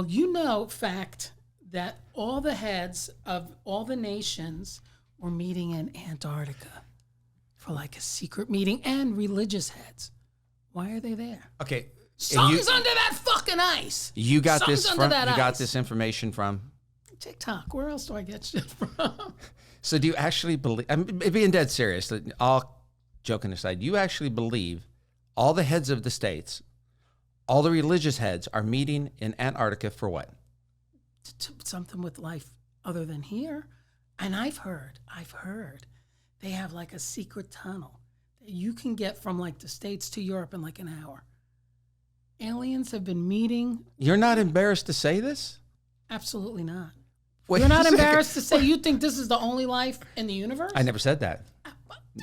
Well, fact that all the heads of all the nations were meeting in Antarctica for like a secret meeting, and religious heads. Why are they there? Okay. Something's under that fucking ice. You got Something's this under from that you got ice. this information from TikTok. Where else do I get shit from? So do you actually believe, I'm being dead serious, all joking aside, you actually believe all the heads of the states, all the religious heads are meeting in Antarctica for what? Something with life other than here. And I've heard they have like a secret tunnel that you can get from like the States to Europe in like an hour. Aliens have been meeting. You're not embarrassed to say this? Absolutely not. Wait You're not a second. embarrassed to say you think this is the only life in the universe? I never said that.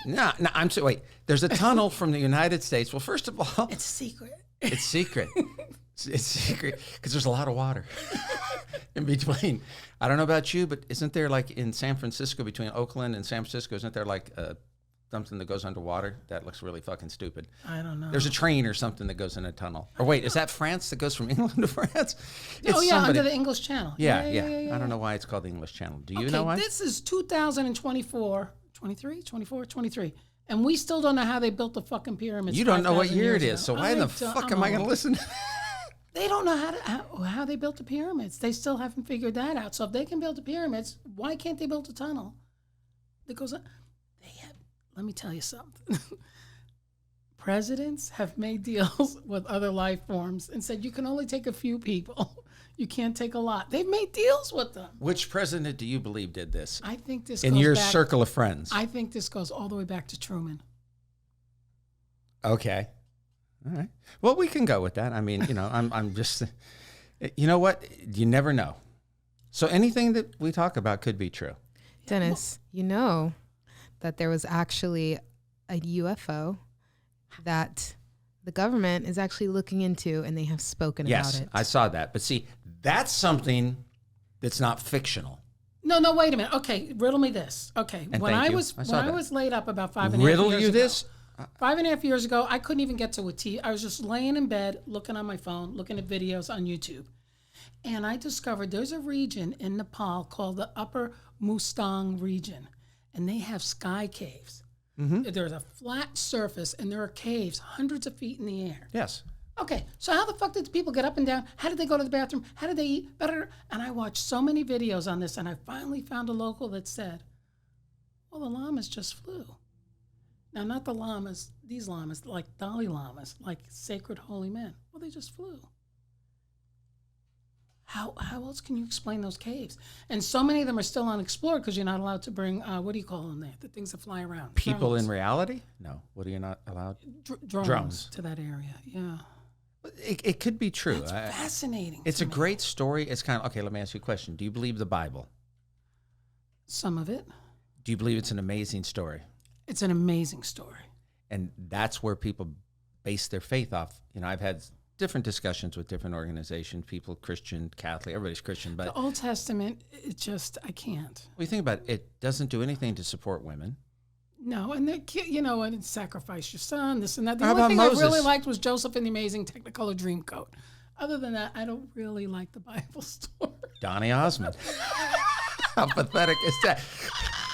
No, wait. There's a tunnel from the United States. Well, first of all, It's secret. it's secret. It's secret because there's a lot of water in between. I don't know about you, but isn't there like in San Francisco, between Oakland and San Francisco, isn't there like something that goes underwater? That looks really fucking stupid. I don't know. There's a train or something that goes in a tunnel. Or wait, is that France that goes from England to France? Oh, yeah, under the English Channel. Yeah. I don't know why it's called the English Channel. Do you know why? This is 2024, 23. And we still don't know how they built the fucking pyramids. You don't know what 5,000 year years it ago. is, so why the fuck am I going to listen? They don't know how they built the pyramids. They still haven't figured that out. So if they can build the pyramids, why can't they build a tunnel that goes on? Let me tell you something. Presidents have made deals with other life forms and said you can only take a few people. You can't take a lot. They've made deals with them. Which president do you believe did this? I think this in goes your back, circle of friends. I think this goes all the way back to Truman. Okay. All right. Well, we can go with that. I mean, I'm just, you know what? You never know. So anything that we talk about could be true. Dennis, you know that there was actually a UFO that the government is actually looking into, and they have spoken about it. Yes, I saw that. But see, that's something that's not fictional. No, wait a minute. Okay, riddle me this. Okay, And when thank I you. was I saw that. laid up about 5.5 years ago. Riddle you this? 5.5 years ago, I couldn't even get to a TV. I was just laying in bed, looking on my phone, looking at videos on YouTube. And I discovered there's a region in Nepal called the Upper Mustang region. And they have sky caves. Mm-hmm. There's a flat surface, and there are caves hundreds of feet in the air. Yes. Okay, so how the fuck did the people get up and down? How did they go to the bathroom? How did they eat? Better. And I watched so many videos on this, and I finally found a local that said, well, the llamas just flew. Now, not the llamas, these llamas, like Dalai Lamas, like sacred holy men. Well, they just flew. How else can you explain those caves? And so many of them are still unexplored because you're not allowed to bring, what do you call them there? The things that fly around. People Drones. in reality? No. What are you not allowed? Drones to that area, yeah. It could be true. It's fascinating. It's a great story. It's kind of, okay, let me ask you a question. Do you believe the Bible? Some of it. Do you believe it's an amazing story? It's an amazing story. And that's where people base their faith off. I've had different discussions with different organizations, people, Christian, Catholic, everybody's Christian. But the Old Testament, I can't. Well, you think about it, it doesn't do anything to support women. No, and and sacrifice your son, this and that. The How only about thing Moses? I really liked was Joseph and the Amazing Technicolor Dreamcoat. Other than that, I don't really like the Bible story. Donny Osmond. How pathetic is that?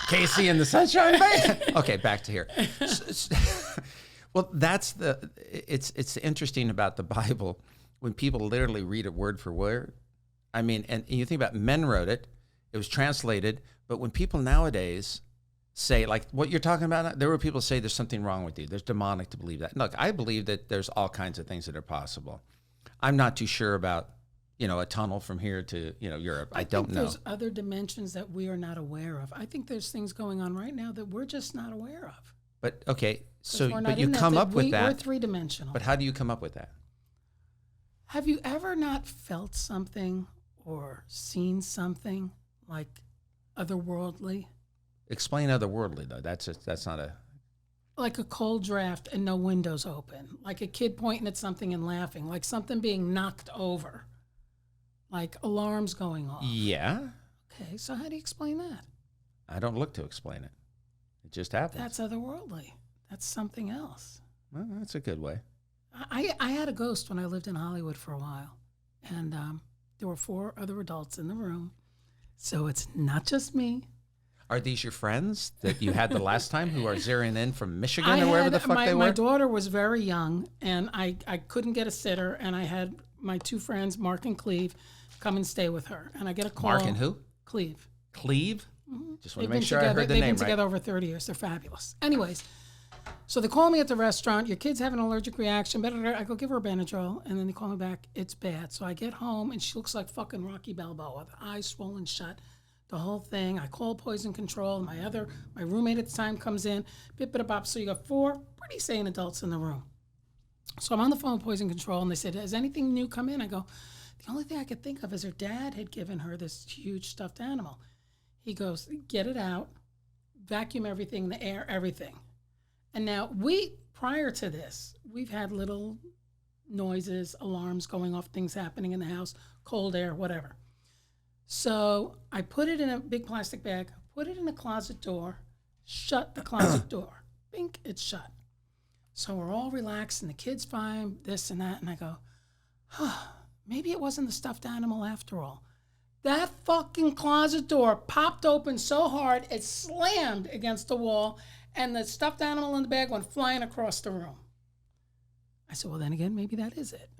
Casey and the Sunshine Band. Okay, back to here. Well, it's interesting about the Bible when people literally read it word for word. I mean, and you think about men wrote it, it was translated, but when people nowadays say, like what you're talking about, there were people say there's something wrong with you. There's demonic to believe that. Look, I believe that there's all kinds of things that are possible. I'm not too sure about, a tunnel from here to, Europe. I don't know. There's other dimensions that we are not aware of. I think there's things going on right now that we're just not aware of. But, okay, so, but you come up with that. We're three-dimensional. But how do you come up with that? Have you ever not felt something or seen something like otherworldly? Explain otherworldly, though. That's not a... Like a cold draft and no windows open. Like a kid pointing at something and laughing. Like something being knocked over. Like alarms going off. Yeah. Okay, so how do you explain that? I don't look to explain it. It just happens. That's otherworldly. That's something else. Well, that's a good way. I had a ghost when I lived in Hollywood for a while. And There were 4 other adults in the room. So it's not just me. Are these your friends that you had the last time who are zeroing in from Michigan or wherever the fuck they were? My daughter was very young, and I couldn't get a sitter, and I had my 2 friends, Mark and Cleve, come and stay with her. And I get a call. Mark and who? Cleve. Cleve? Just want to make sure together, I heard the they've name been together right. over 30 years. They're fabulous. Anyways, so they call me at the restaurant. Your kid's having an allergic reaction. I go give her a Benadryl, and then they call me back. It's bad. So I get home, and she looks like fucking Rocky Balboa. The eyes swollen shut. The whole thing. I call poison control. My roommate at the time comes in. Bip-bip-bop. So you got 4 pretty sane adults in the room. So I'm on the phone with poison control, and they said, has anything new come in? I go, the only thing I could think of is her dad had given her this huge stuffed animal. He goes, get it out, vacuum everything, the air, everything. And now prior to this, we've had little noises, alarms going off, things happening in the house, cold air, whatever. So I put it in a big plastic bag, put it in the closet door, shut the closet door. Bink, it's shut. So we're all relaxed and the kid's fine, this and that. And I go, maybe it wasn't the stuffed animal after all. That fucking closet door popped open so hard, it slammed against the wall, and the stuffed animal in the bag went flying across the room. I said, well, then again, maybe that is it.